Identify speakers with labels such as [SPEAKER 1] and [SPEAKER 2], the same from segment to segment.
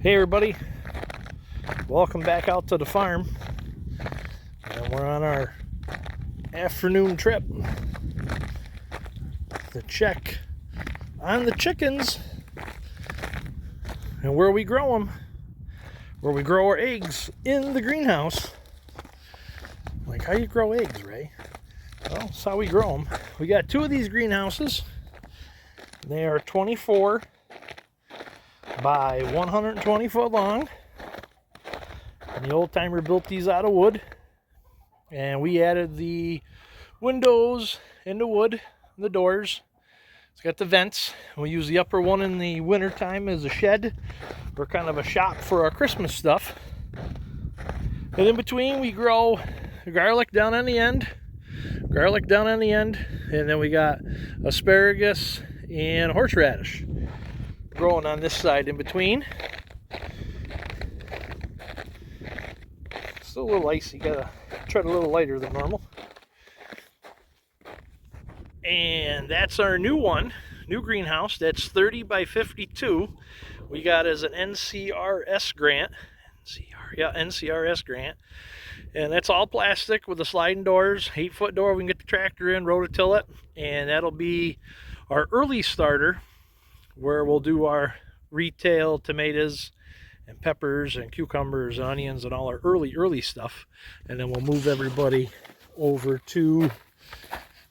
[SPEAKER 1] Hey everybody, welcome back out to the farm. And we're on our afternoon trip to check on the chickens and where we grow them, where we grow our eggs in the greenhouse. Like, how you grow eggs, Ray? Well, that's how we grow them. We got two of these greenhouses. They are 24 by 120 foot long. And the old timer built these out of wood. And we added the windows into wood, the doors. It's got the vents. We use the upper one in the winter time as a shed or kind of a shop for our Christmas stuff. And in between we grow garlic down on the end, and then we got asparagus and horseradish growing on this side in between. Still a little icy, gotta tread a little lighter than normal. And that's our new greenhouse. That's 30 by 52. We got as an NCRS grant. NCRS grant. And that's all plastic with the sliding doors, 8-foot door. We can get the tractor in, rototill it, and that'll be our early starter, where we'll do our retail tomatoes and peppers and cucumbers and onions and all our early stuff. And then we'll move everybody over to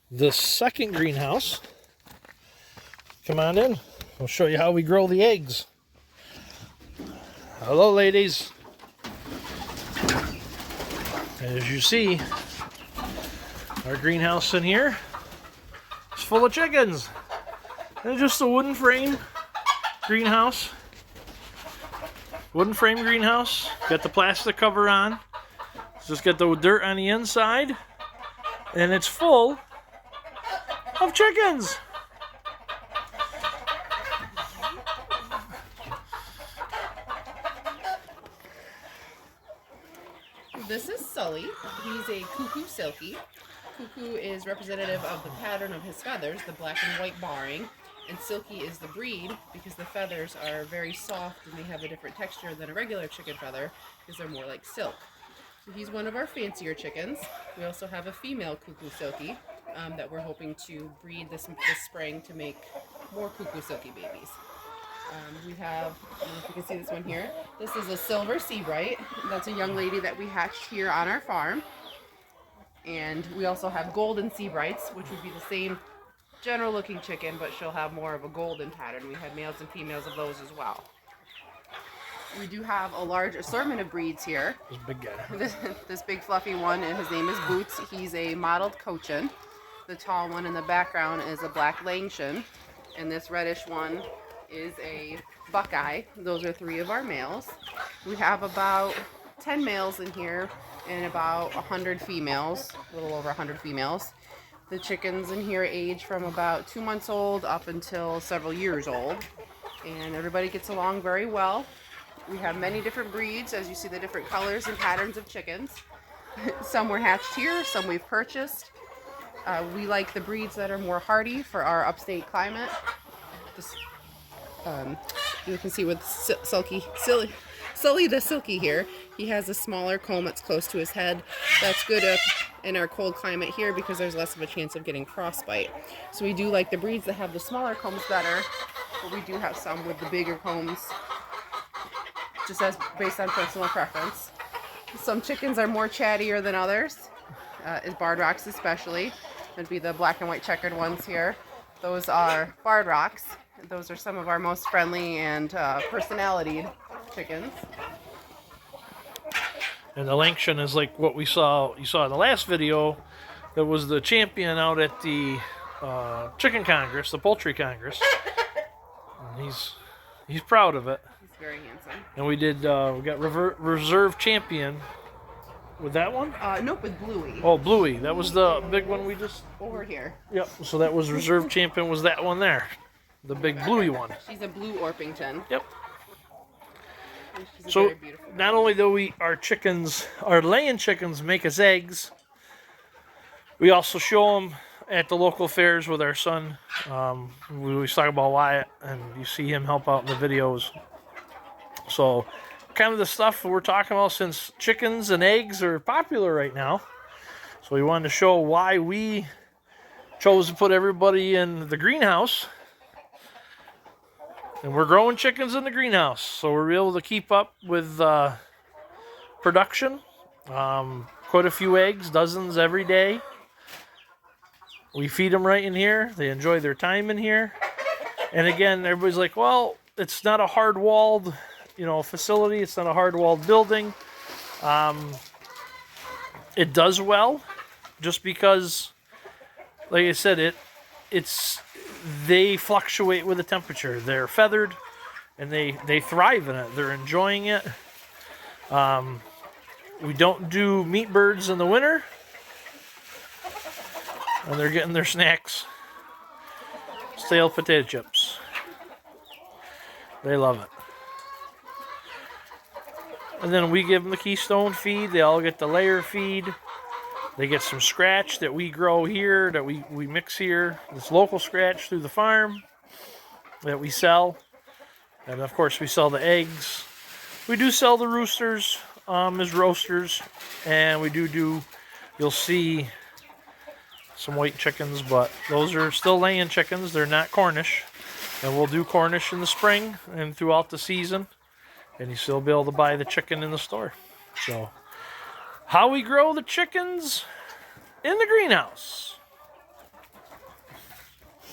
[SPEAKER 1] the second greenhouse. Come on in. We'll show you how we grow the eggs. Hello, ladies. As you see, our greenhouse in here is full of chickens. And it's just a wooden frame greenhouse. Wooden frame greenhouse. Got the plastic cover on. It's just got the dirt on the inside. And it's full of chickens.
[SPEAKER 2] This is Sully. He's a cuckoo silky. Cuckoo is representative of the pattern of his feathers, the black and white barring. And silky is the breed because the feathers are very soft and they have a different texture than a regular chicken feather because they're more like silk. So he's one of our fancier chickens. We also have a female cuckoo silky that we're hoping to breed this spring to make more cuckoo silky babies. We have, I don't know if you can see this one here. This is a silver Seabright. That's a young lady that we hatched here on our farm. And we also have golden Seabrights, which would be the same general looking chicken, but she'll have more of a golden pattern. We have males and females of those as well. We do have a large assortment of breeds here.
[SPEAKER 1] This big guy.
[SPEAKER 2] This big fluffy one, and his name is Boots. He's a mottled Cochin. The tall one in the background is a black Langshan. And this reddish one is a Buckeye. Those are 3 of our males. We have about 10 males in here and about 100 females, a little over 100 females. The chickens in here age from about 2 months old up until several years old. And everybody gets along very well. We have many different breeds, as you see the different colors and patterns of chickens. Some were hatched here, some we've purchased. We like the breeds that are more hardy for our upstate climate. You can see with Sully the Silky here, he has a smaller comb that's close to his head. That's good in our cold climate here because there's less of a chance of getting frostbite. So we do like the breeds that have the smaller combs better, but we do have some with the bigger combs, just as based on personal preference. Some chickens are more chattier than others, Barred Rocks especially. That'd be the black and white checkered ones here. Those are Barred Rocks. Those are some of our most friendly and personalitied chickens.
[SPEAKER 1] And the Langshan is like what you saw in the last video. That was the champion out at the chicken congress, the poultry congress. And he's proud of it.
[SPEAKER 2] He's very handsome.
[SPEAKER 1] And we got reserve champion with that one.
[SPEAKER 2] Nope, with Bluey.
[SPEAKER 1] Oh, Bluey. That was the big one we just
[SPEAKER 2] over here.
[SPEAKER 1] Yep. So that was reserve champion. Was that one there? The big Bluey one.
[SPEAKER 2] She's a blue Orpington.
[SPEAKER 1] Yep.
[SPEAKER 2] So
[SPEAKER 1] not only do our laying chickens make us eggs, we also show them at the local fairs with our son. We always talk about Wyatt, and you see him help out in the videos. So kind of the stuff we're talking about, since chickens and eggs are popular right now. So we wanted to show why we chose to put everybody in the greenhouse. And we're growing chickens in the greenhouse. So we're able to keep up with production. Quite a few eggs, dozens every day. We feed them right in here. They enjoy their time in here. And again, everybody's like, well, it's not a hard-walled, facility. It's not a hard-walled building. It does well, just because, like I said, they fluctuate with the temperature. They're feathered, and they thrive in it. They're enjoying it. We don't do meat birds in the winter, and they're getting their snacks. Stale potato chips. They love it. And then we give them the Keystone feed. They all get the layer feed. They get some scratch that we grow here, that we mix here. This local scratch through the farm that we sell. And of course we sell the eggs. We do sell the roosters as roasters. And we do, you'll see some white chickens, but those are still laying chickens. They're not Cornish. And we'll do Cornish in the spring and throughout the season. And you still be able to buy the chicken in the store. So, how we grow the chickens in the greenhouse.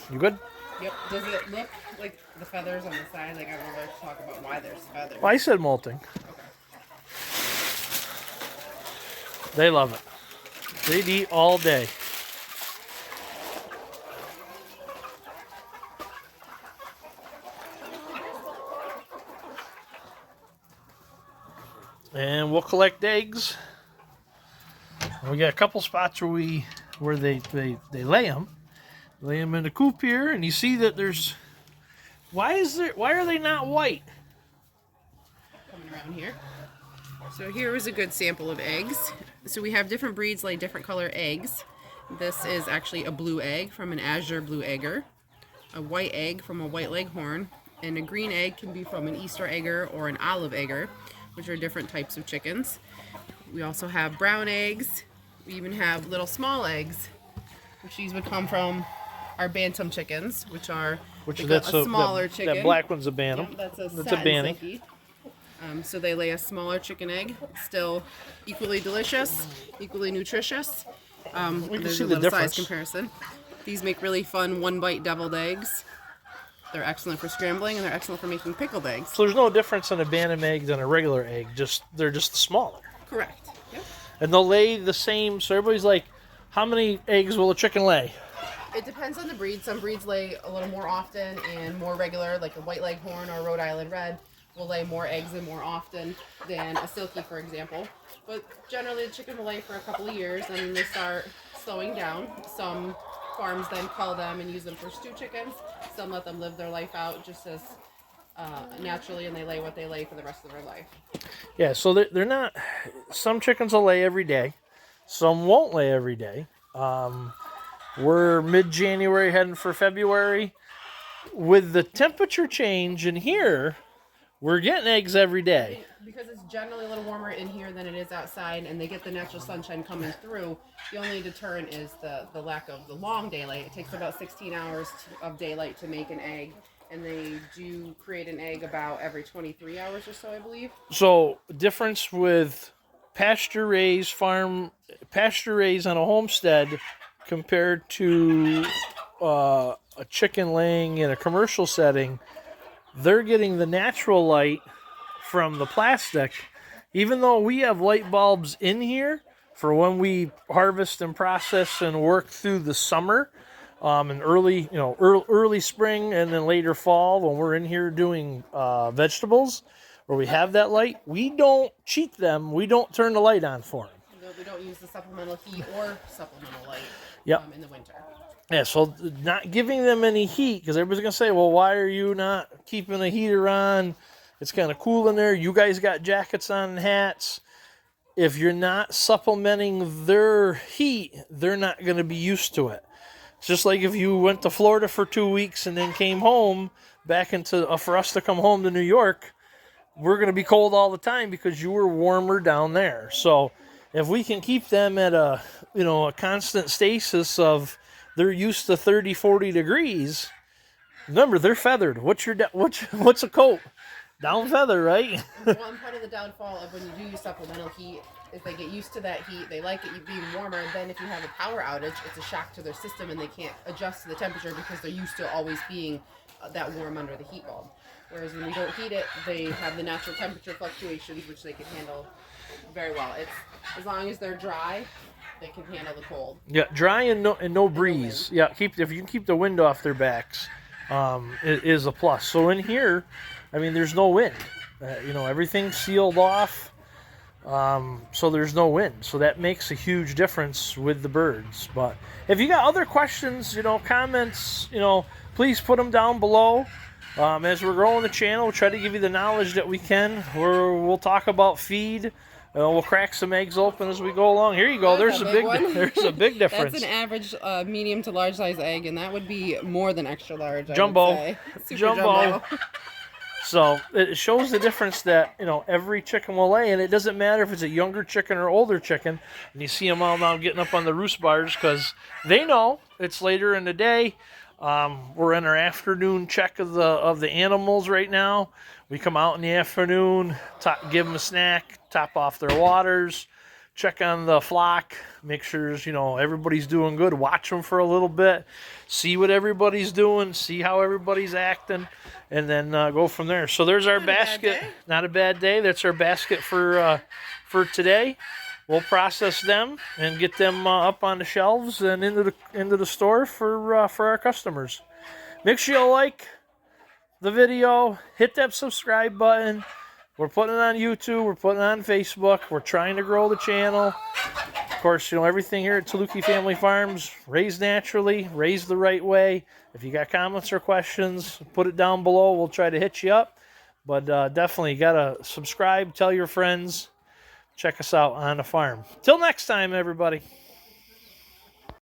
[SPEAKER 1] You good?
[SPEAKER 2] Yep. Does it look like the feathers on the side? Like, I don't know to talk about why there's feathers.
[SPEAKER 1] Well, I said molting.
[SPEAKER 2] Okay.
[SPEAKER 1] They love it. They'd eat all day. And we'll collect eggs. We got a couple spots where they lay them. Lay them in a coop here, and you see that there's. Why are they not white?
[SPEAKER 2] Coming around here. So here is a good sample of eggs. So we have different breeds lay different color eggs. This is actually a blue egg from an azure blue egger, a white egg from a white leghorn, and a green egg can be from an Easter egger or an olive egger, which are different types of chickens. We also have brown eggs. We even have little small eggs, which these would come from our bantam chickens, which are a smaller chicken.
[SPEAKER 1] That black one's a bantam.
[SPEAKER 2] Yep, that's a
[SPEAKER 1] banny.
[SPEAKER 2] silky. So they lay a smaller chicken egg, still equally delicious, equally nutritious.
[SPEAKER 1] We can
[SPEAKER 2] There's
[SPEAKER 1] see
[SPEAKER 2] a
[SPEAKER 1] the
[SPEAKER 2] little size
[SPEAKER 1] difference.
[SPEAKER 2] comparison. These make really fun one-bite deviled eggs. They're excellent for scrambling, and they're excellent for making pickled eggs.
[SPEAKER 1] So there's no difference in a bantam egg than a regular egg. They're just smaller.
[SPEAKER 2] Correct. Yep.
[SPEAKER 1] And they'll lay the same. So everybody's like, how many eggs will a chicken lay?
[SPEAKER 2] It depends on the breed. Some breeds lay a little more often and more regular, like a white leghorn or a Rhode Island red will lay more eggs and more often than a silky, for example. But generally, the chicken will lay for a couple of years, and then they start slowing down. Some farms then cull them and use them for stew chickens. Some let them live their life out just as naturally, and they lay what they lay for the rest of their life.
[SPEAKER 1] Yeah, so they're not. Some chickens will lay every day. Some won't lay every day. We're mid-January heading for February. With the temperature change in here, we're getting eggs every day.
[SPEAKER 2] Because it's generally a little warmer in here than it is outside, and they get the natural sunshine coming through, the only deterrent is the lack of the long daylight. It takes about 16 hours of daylight to make an egg, and they do create an egg about every 23 hours or so, I believe.
[SPEAKER 1] So, difference with pasture raised on a homestead compared to a chicken laying in a commercial setting, they're getting the natural light from the plastic. Even though we have light bulbs in here for when we harvest and process and work through the summer, and early spring and then later fall when we're in here doing vegetables, where we have that light, we don't cheat them. We don't turn the light on for them.
[SPEAKER 2] We don't use the supplemental heat or supplemental light in the winter.
[SPEAKER 1] Yeah, so not giving them any heat, because everybody's going to say, well, why are you not keeping a heater on? It's kind of cool in there. You guys got jackets on and hats. If you're not supplementing their heat, they're not going to be used to it. It's just like if you went to Florida for 2 weeks and then came home for us to come home to New York, we're going to be cold all the time because you were warmer down there. So if we can keep them at a, a constant stasis of they're used to 30, 40 degrees, remember, they're feathered. What's a coat? Down feather, right?
[SPEAKER 2] One part of the downfall of when you do use supplemental heat is they get used to that heat. They like it being warmer. Then if you have a power outage, it's a shock to their system and they can't adjust to the temperature because they're used to always being that warm under the heat bulb. Whereas when we don't heat it, they have the natural temperature fluctuations, which they can handle very well. It's as long as they're dry, they can handle the cold.
[SPEAKER 1] Yeah, dry and no breeze. Yeah, if you can keep the wind off their backs, it is a plus. So in here, I mean, there's no wind. Everything's sealed off, so there's no wind. So that makes a huge difference with the birds. But if you got other questions, comments, please put them down below. As we're growing the channel, we'll try to give you the knowledge that we can. We'll talk about feed. We'll crack some eggs open as we go along. Here you go. There's a big difference.
[SPEAKER 2] That's an average medium to large size egg, and that would be more than extra large.
[SPEAKER 1] Jumbo. Jumbo. So it shows the difference that every chicken will lay, and it doesn't matter if it's a younger chicken or older chicken. And you see them all now getting up on the roost bars because they know it's later in the day. We're in our afternoon check of the animals right now. We come out in the afternoon, give them a snack, top off their waters, check on the flock, make sure everybody's doing good. Watch them for a little bit, see what everybody's doing, see how everybody's acting, and then go from there. So there's our basket. Not a bad day. That's our basket for today. We'll process them and get them up on the shelves and into the store for our customers. Make sure you like the video, hit that subscribe button. We're putting it on YouTube. We're putting it on Facebook. We're trying to grow the channel. Of course, everything here at Tylutki Family Farms, raised naturally, raised the right way. If you got comments or questions, put it down below. We'll try to hit you up. But definitely got to subscribe, tell your friends. Check us out on the farm. Till next time, everybody.